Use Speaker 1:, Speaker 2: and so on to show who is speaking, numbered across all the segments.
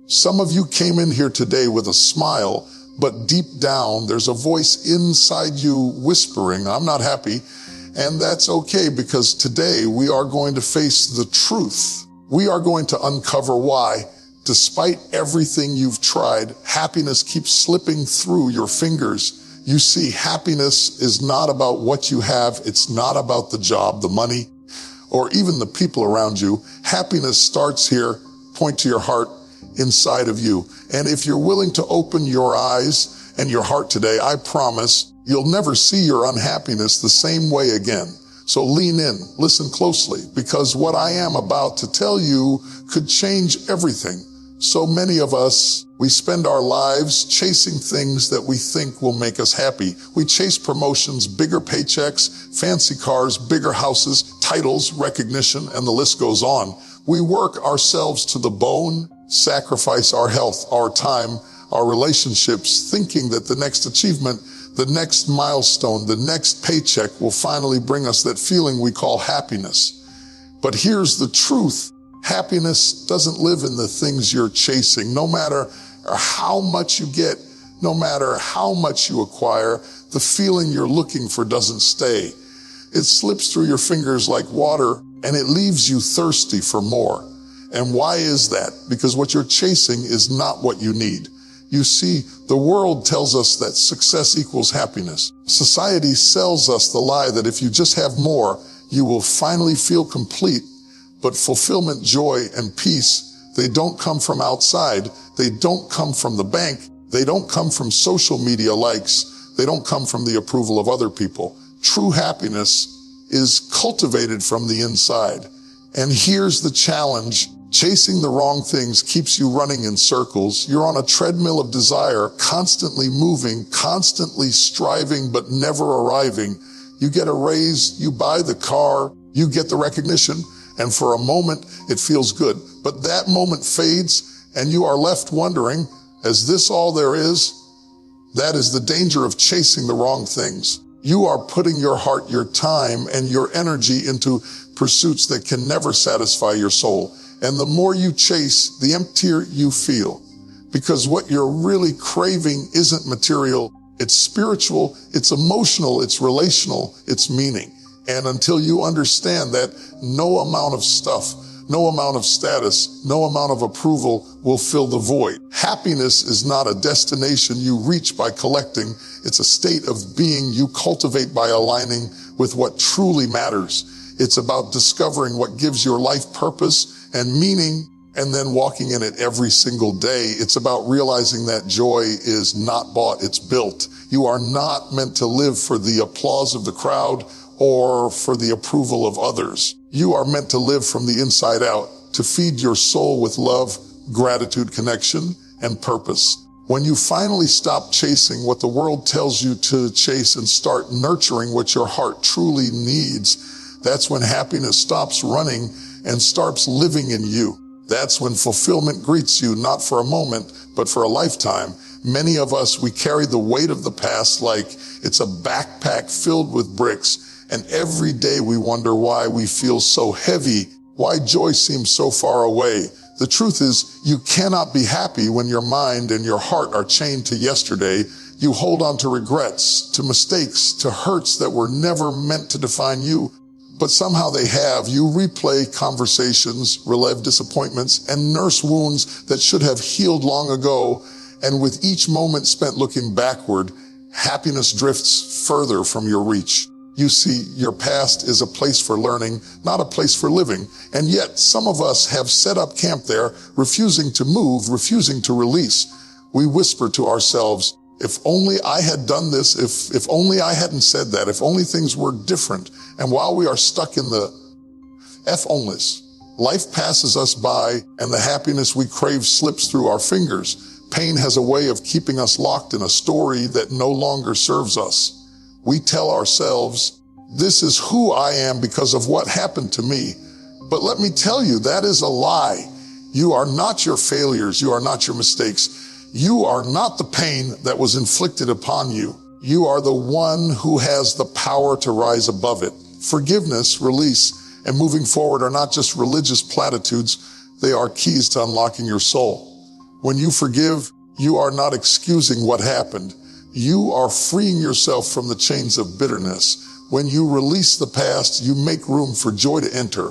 Speaker 1: Some of you came in here today with a smile, but deep down, there's a voice inside you whispering, I'm not happy. And that's okay, because today we are going to face the truth. We are going to uncover why, despite everything you've tried, happiness keeps slipping through your fingers. You see, happiness is not about what you have. It's not about the job, the money, or even the people around you. Happiness starts here. Point to your heart inside of you. And if you're willing to open your eyes and your heart today, I promise you'll never see your unhappiness the same way again. So lean in, listen closely, because what I am about to tell you could change everything. So many of us, we spend our lives chasing things that we think will make us happy. We chase promotions, bigger paychecks, fancy cars, bigger houses, titles, recognition, and the list goes on. We work ourselves to the bone, sacrifice our health, our time, our relationships, thinking that the next achievement, the next milestone, the next paycheck will finally bring us that feeling we call happiness. But here's the truth. Happiness doesn't live in the things you're chasing. No matter how much you get, no matter how much you acquire, the feeling you're looking for doesn't stay. It slips through your fingers like water, and it leaves you thirsty for more. And why is that? Because what you're chasing is not what you need. You see, the world tells us that success equals happiness. Society sells us the lie that if you just have more, you will finally feel complete. But fulfillment, joy, and peace, they don't come from outside. They don't come from the bank. They don't come from social media likes. They don't come from the approval of other people. True happiness is cultivated from the inside. And here's the challenge. Chasing the wrong things keeps you running in circles. You're on a treadmill of desire, constantly moving, constantly striving, but never arriving. You get a raise, you buy the car, you get the recognition, and for a moment, it feels good. But that moment fades, and you are left wondering, is this all there is? That is the danger of chasing the wrong things. You are putting your heart, your time, and your energy into pursuits that can never satisfy your soul. And the more you chase, the emptier you feel. Because what you're really craving isn't material, it's spiritual, it's emotional, it's relational, it's meaning. And until you understand that, no amount of stuff, no amount of status, no amount of approval will fill the void. Happiness is not a destination you reach by collecting. It's a state of being you cultivate by aligning with what truly matters. It's about discovering what gives your life purpose and meaning, and then walking in it every single day. It's about realizing that joy is not bought, it's built. You are not meant to live for the applause of the crowd or for the approval of others. You are meant to live from the inside out, to feed your soul with love, gratitude, connection, and purpose. When you finally stop chasing what the world tells you to chase and start nurturing what your heart truly needs, that's when happiness stops running and starts living in you. That's when fulfillment greets you, not for a moment, but for a lifetime. Many of us, we carry the weight of the past like it's a backpack filled with bricks. And every day we wonder why we feel so heavy, why joy seems so far away. The truth is, you cannot be happy when your mind and your heart are chained to yesterday. You hold on to regrets, to mistakes, to hurts that were never meant to define you. But somehow they have. You replay conversations, relive disappointments, and nurse wounds that should have healed long ago. And with each moment spent looking backward, happiness drifts further from your reach. You see, your past is a place for learning, not a place for living. And yet some of us have set up camp there, refusing to move, refusing to release. We whisper to ourselves, if only I had done this, if only I hadn't said that, if only things were different. And while we are stuck in the if-onlys, life passes us by and the happiness we crave slips through our fingers. Pain has a way of keeping us locked in a story that no longer serves us. We tell ourselves, this is who I am because of what happened to me. But let me tell you, that is a lie. You are not your failures. You are not your mistakes. You are not the pain that was inflicted upon you. You are the one who has the power to rise above it. Forgiveness, release, and moving forward are not just religious platitudes. They are keys to unlocking your soul. When you forgive, you are not excusing what happened. You are freeing yourself from the chains of bitterness. When you release the past, you make room for joy to enter.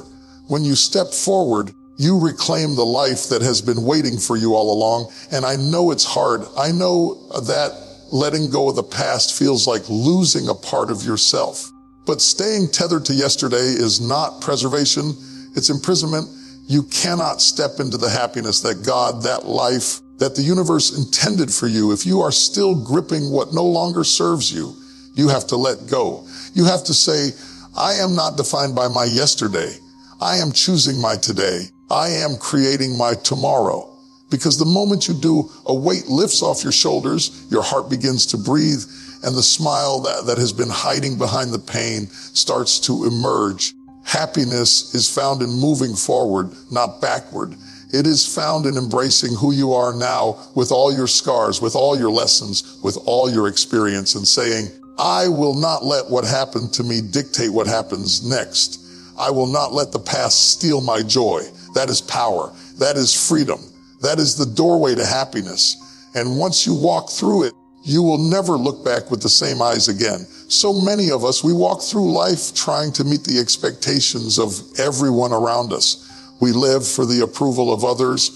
Speaker 1: When you step forward, you reclaim the life that has been waiting for you all along. And I know it's hard. I know that letting go of the past feels like losing a part of yourself. But staying tethered to yesterday is not preservation, it's imprisonment. You cannot step into the happiness that God, that life, that the universe intended for you. If you are still gripping what no longer serves you, you have to let go. You have to say, I am not defined by my yesterday. I am choosing my today. I am creating my tomorrow. Because the moment you do, a weight lifts off your shoulders, your heart begins to breathe, and the smile that has been hiding behind the pain starts to emerge. Happiness is found in moving forward, not backward. It is found in embracing who you are now with all your scars, with all your lessons, with all your experience, and saying, I will not let what happened to me dictate what happens next. I will not let the past steal my joy. That is power. That is freedom. That is the doorway to happiness. And once you walk through it, you will never look back with the same eyes again. So many of us, we walk through life trying to meet the expectations of everyone around us. We live for the approval of others,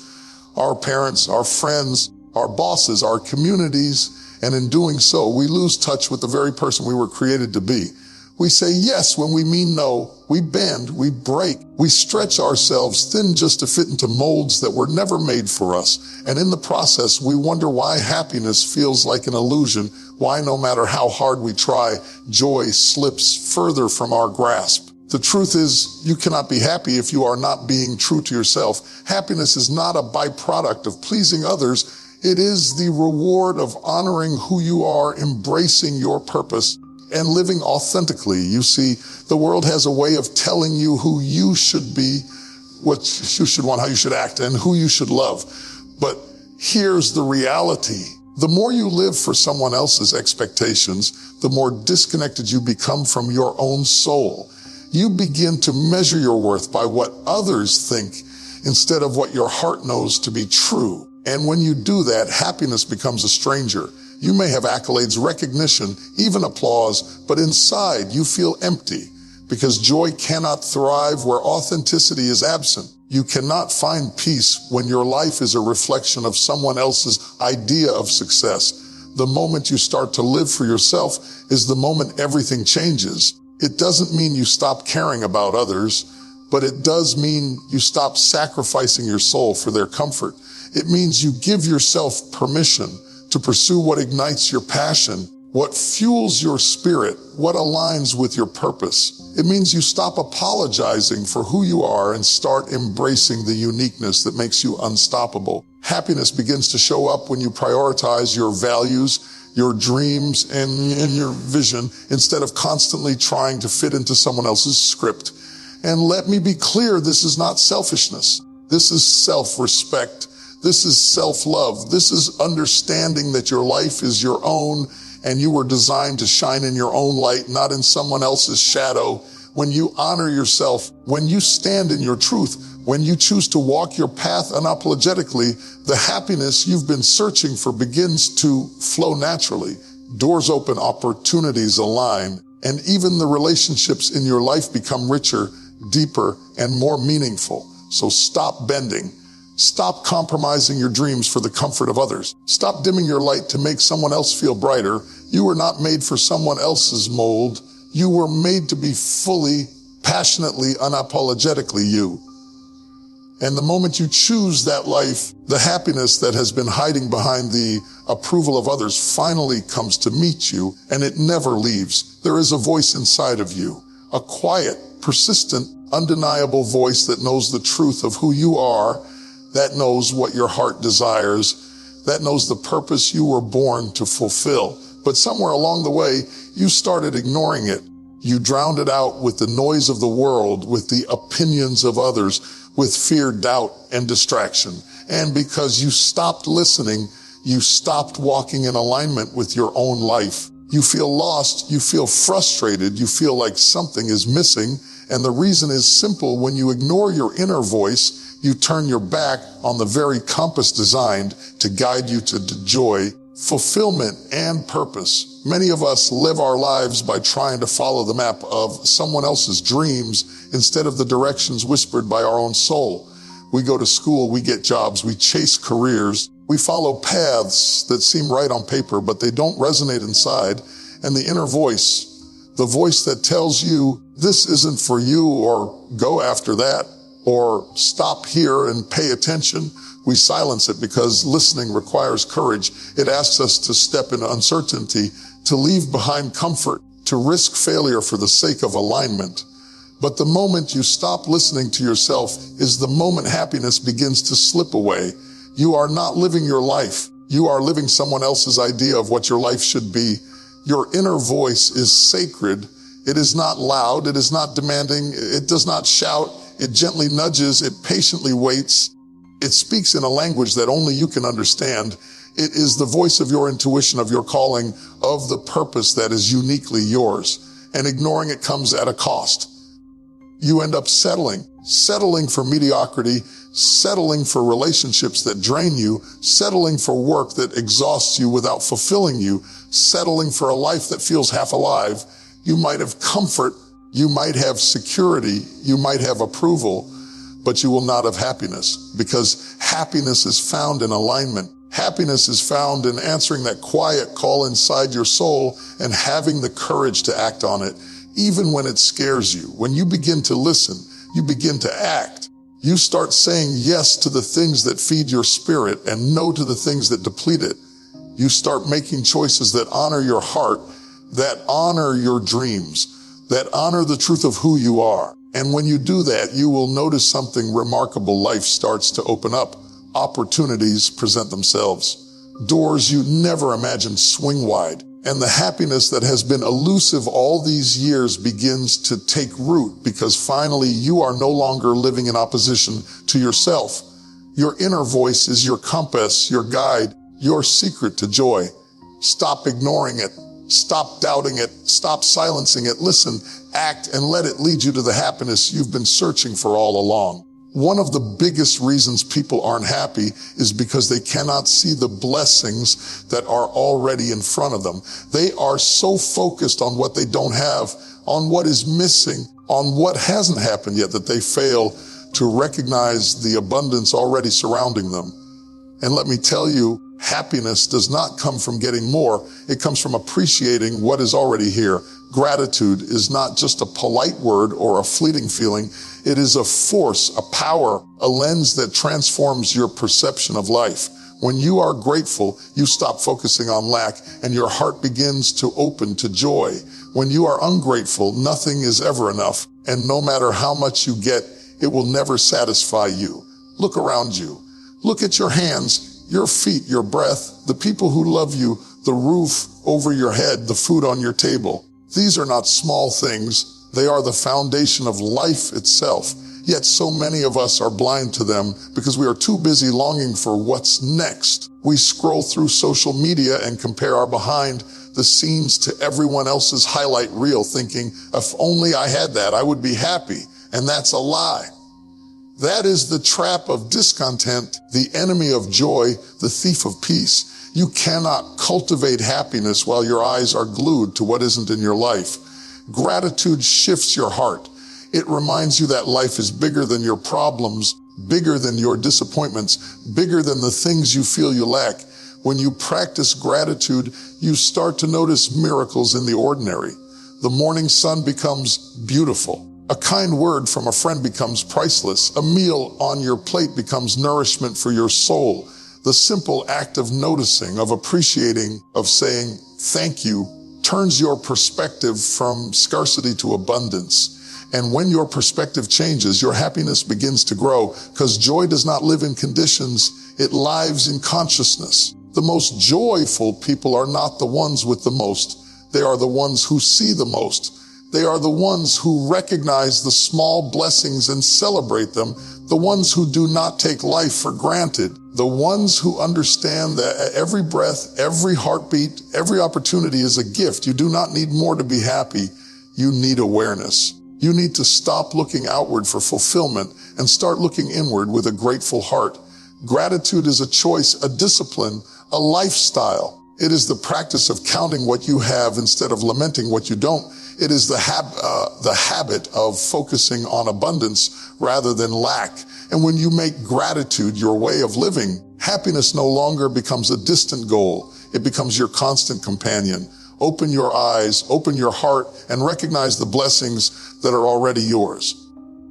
Speaker 1: our parents, our friends, our bosses, our communities, and in doing so, we lose touch with the very person we were created to be. We say yes when we mean no. We bend, we break, we stretch ourselves thin just to fit into molds that were never made for us. And in the process, we wonder why happiness feels like an illusion, why no matter how hard we try, joy slips further from our grasp. The truth is, you cannot be happy if you are not being true to yourself. Happiness is not a byproduct of pleasing others. It is the reward of honoring who you are, embracing your purpose, and living authentically. You see, the world has a way of telling you who you should be, what you should want, how you should act, and who you should love. But here's the reality. The more you live for someone else's expectations, the more disconnected you become from your own soul. You begin to measure your worth by what others think instead of what your heart knows to be true. And when you do that, happiness becomes a stranger. You may have accolades, recognition, even applause, but inside you feel empty because joy cannot thrive where authenticity is absent. You cannot find peace when your life is a reflection of someone else's idea of success. The moment you start to live for yourself is the moment everything changes. It doesn't mean you stop caring about others, but it does mean you stop sacrificing your soul for their comfort. It means you give yourself permission to pursue what ignites your passion, what fuels your spirit, what aligns with your purpose. It means you stop apologizing for who you are and start embracing the uniqueness that makes you unstoppable. Happiness begins to show up when you prioritize your values, your dreams, and your vision instead of constantly trying to fit into someone else's script. And let me be clear, this is not selfishness. This is self-respect. This is self-love. This is understanding that your life is your own and you were designed to shine in your own light, not in someone else's shadow. When you honor yourself, when you stand in your truth, when you choose to walk your path unapologetically, the happiness you've been searching for begins to flow naturally. Doors open, opportunities align, and even the relationships in your life become richer, deeper, and more meaningful. So stop bending. Stop compromising your dreams for the comfort of others. Stop dimming your light to make someone else feel brighter. You were not made for someone else's mold. You were made to be fully, passionately, unapologetically you. And the moment you choose that life, the happiness that has been hiding behind the approval of others finally comes to meet you, and it never leaves. There is a voice inside of you, a quiet, persistent, undeniable voice that knows the truth of who you are, that knows what your heart desires, that knows the purpose you were born to fulfill. But somewhere along the way, you started ignoring it. You drowned it out with the noise of the world, with the opinions of others, with fear, doubt, and distraction. And because you stopped listening, you stopped walking in alignment with your own life. You feel lost, you feel frustrated, you feel like something is missing. And the reason is simple. When you ignore your inner voice, You turn your back on the very compass designed to guide you to joy, fulfillment, and purpose. Many of us live our lives by trying to follow the map of someone else's dreams instead of the directions whispered by our own soul. We go to school, we get jobs, we chase careers, we follow paths that seem right on paper, but they don't resonate inside. And the inner voice, the voice that tells you this isn't for you, or go after that, or stop here and pay attention, we silence it because listening requires courage. It asks us to step into uncertainty, to leave behind comfort, to risk failure for the sake of alignment. But the moment you stop listening to yourself is the moment happiness begins to slip away. You are not living your life. You are living someone else's idea of what your life should be. Your inner voice is sacred. It is not loud. It is not demanding. It does not shout. It gently nudges. It patiently waits. It speaks in a language that only you can understand. It is the voice of your intuition, of your calling, of the purpose that is uniquely yours. And ignoring it comes at a cost. You end up settling for mediocrity, settling for relationships that drain you, settling for work that exhausts you without fulfilling you, settling for a life that feels half alive. You might have comfort, you might have security, you might have approval, but you will not have happiness, because happiness is found in alignment. Happiness is found in answering that quiet call inside your soul and having the courage to act on it. Even when it scares you, when you begin to listen, you begin to act. You start saying yes to the things that feed your spirit and no to the things that deplete it. You start making choices that honor your heart, that honor your dreams, that honor the truth of who you are. And when you do that, you will notice something remarkable. Life starts to open up. Opportunities present themselves. Doors you never imagined swing wide. And the happiness that has been elusive all these years begins to take root, because finally you are no longer living in opposition to yourself. Your inner voice is your compass, your guide, your secret to joy. Stop ignoring it. Stop doubting it. Stop silencing it. Listen, act, and let it lead you to the happiness you've been searching for all along. One of the biggest reasons people aren't happy is because they cannot see the blessings that are already in front of them. They are so focused on what they don't have, on what is missing, on what hasn't happened yet, that they fail to recognize the abundance already surrounding them. And let me tell you, happiness does not come from getting more. It comes from appreciating what is already here. Gratitude is not just a polite word or a fleeting feeling. It is a force, a power, a lens that transforms your perception of life. When you are grateful, you stop focusing on lack and your heart begins to open to joy. When you are ungrateful, nothing is ever enough. And no matter how much you get, it will never satisfy you. Look around you. Look at your hands, your feet, your breath, the people who love you, the roof over your head, the food on your table. These are not small things. They are the foundation of life itself. Yet so many of us are blind to them because we are too busy longing for what's next. We scroll through social media and compare our behind the scenes to everyone else's highlight reel, thinking, if only I had that, I would be happy. And that's a lie. That is the trap of discontent, the enemy of joy, the thief of peace. You cannot cultivate happiness while your eyes are glued to what isn't in your life. Gratitude shifts your heart. It reminds you that life is bigger than your problems, bigger than your disappointments, bigger than the things you feel you lack. When you practice gratitude, you start to notice miracles in the ordinary. The morning sun becomes beautiful. A kind word from a friend becomes priceless. A meal on your plate becomes nourishment for your soul. The simple act of noticing, of appreciating, of saying thank you turns your perspective from scarcity to abundance. And when your perspective changes, your happiness begins to grow, because joy does not live in conditions, it lives in consciousness. The most joyful people are not the ones with the most. They are the ones who see the most. They are the ones who recognize the small blessings and celebrate them, the ones who do not take life for granted, the ones who understand that every breath, every heartbeat, every opportunity is a gift. You do not need more to be happy. You need awareness. You need to stop looking outward for fulfillment and start looking inward with a grateful heart. Gratitude is a choice, a discipline, a lifestyle. It is the practice of counting what you have instead of lamenting what you don't. It is the habit of focusing on abundance rather than lack. And when you make gratitude your way of living, happiness no longer becomes a distant goal. It becomes your constant companion. Open your eyes, open your heart, and recognize the blessings that are already yours.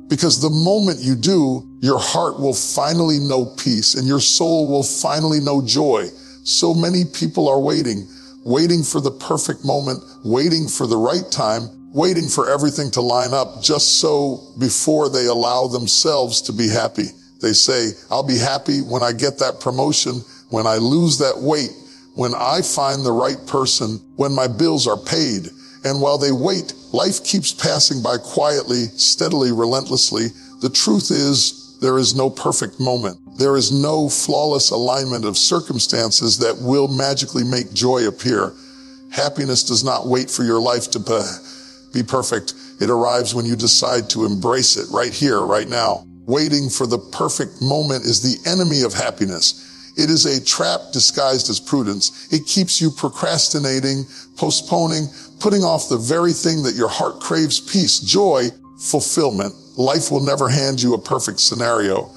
Speaker 1: Because the moment you do, your heart will finally know peace and your soul will finally know joy. So many people are waiting for the perfect moment, waiting for the right time, waiting for everything to line up just so before they allow themselves to be happy. They say, I'll be happy when I get that promotion, when I lose that weight, when I find the right person, when my bills are paid. And while they wait, life keeps passing by quietly, steadily, relentlessly. The truth is, there is no perfect moment. There is no flawless alignment of circumstances that will magically make joy appear. Happiness does not wait for your life to be perfect. It arrives when you decide to embrace it right here, right now. Waiting for the perfect moment is the enemy of happiness. It is a trap disguised as prudence. It keeps you procrastinating, postponing, putting off the very thing that your heart craves: peace, joy, fulfillment. Life will never hand you a perfect scenario.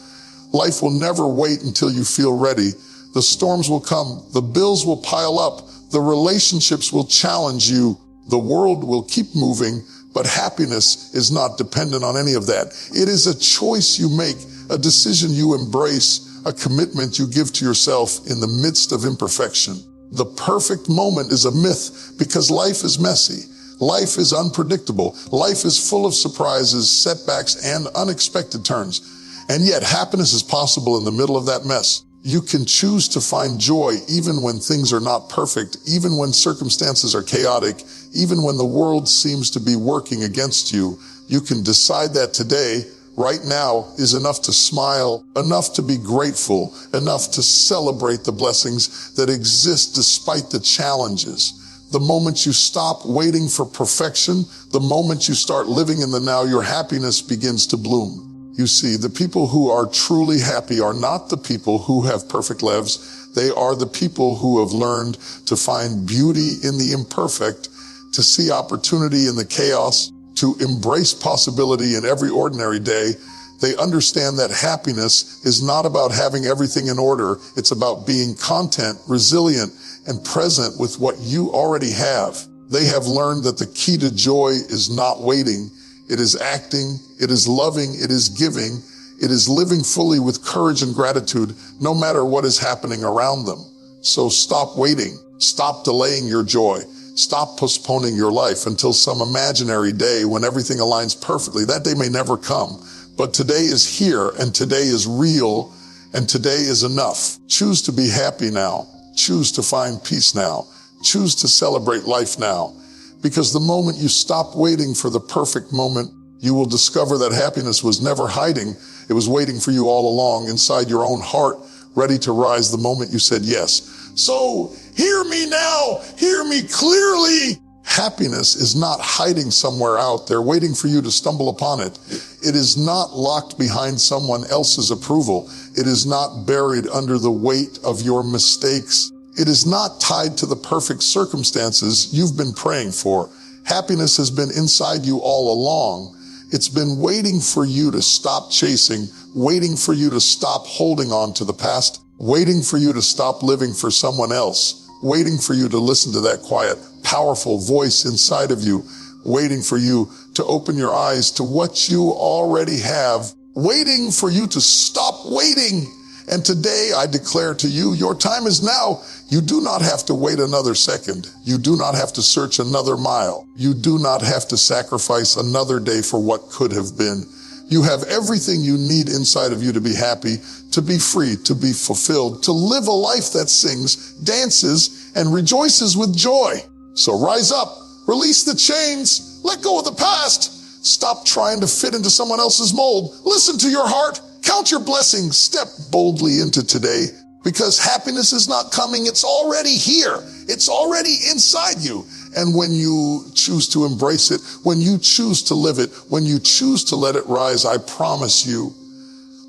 Speaker 1: Life will never wait until you feel ready. The storms will come. The bills will pile up. The relationships will challenge you. The world will keep moving, but happiness is not dependent on any of that. It is a choice you make, a decision you embrace, a commitment you give to yourself in the midst of imperfection. The perfect moment is a myth because life is messy. Life is unpredictable. Life is full of surprises, setbacks, and unexpected turns. And yet happiness is possible in the middle of that mess. You can choose to find joy even when things are not perfect, even when circumstances are chaotic, even when the world seems to be working against you. You can decide that today, right now, is enough to smile, enough to be grateful, enough to celebrate the blessings that exist despite the challenges. The moment you stop waiting for perfection, the moment you start living in the now, your happiness begins to bloom. You see, the people who are truly happy are not the people who have perfect lives. They are the people who have learned to find beauty in the imperfect, to see opportunity in the chaos, to embrace possibility in every ordinary day. They understand that happiness is not about having everything in order. It's about being content, resilient, and present with what you already have. They have learned that the key to joy is not waiting. It is acting, it is loving, it is giving, it is living fully with courage and gratitude, no matter what is happening around them. So stop waiting, stop delaying your joy, stop postponing your life until some imaginary day when everything aligns perfectly. That day may never come, but today is here, and today is real, and today is enough. Choose to be happy now. Choose to find peace now. Choose to celebrate life now. Because the moment you stop waiting for the perfect moment, you will discover that happiness was never hiding. It was waiting for you all along inside your own heart, ready to rise the moment you said yes. So hear me now, hear me clearly. Happiness is not hiding somewhere out there waiting for you to stumble upon it. It is not locked behind someone else's approval. It is not buried under the weight of your mistakes. It is not tied to the perfect circumstances you've been praying for. Happiness has been inside you all along. It's been waiting for you to stop chasing, waiting for you to stop holding on to the past, waiting for you to stop living for someone else, waiting for you to listen to that quiet, powerful voice inside of you, waiting for you to open your eyes to what you already have, waiting for you to stop waiting. And today I declare to you, your time is now. You do not have to wait another second. You do not have to search another mile. You do not have to sacrifice another day for what could have been. You have everything you need inside of you to be happy, to be free, to be fulfilled, to live a life that sings, dances, and rejoices with joy. So rise up, release the chains, let go of the past. Stop trying to fit into someone else's mold. Listen to your heart. Count your blessings. Step boldly into today, because happiness is not coming. It's already here. It's already inside you. And when you choose to embrace it, when you choose to live it, when you choose to let it rise, I promise you,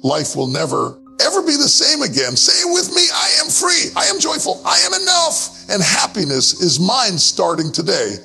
Speaker 1: life will never, ever be the same again. Say it with me, I am free, I am joyful, I am enough, and happiness is mine starting today.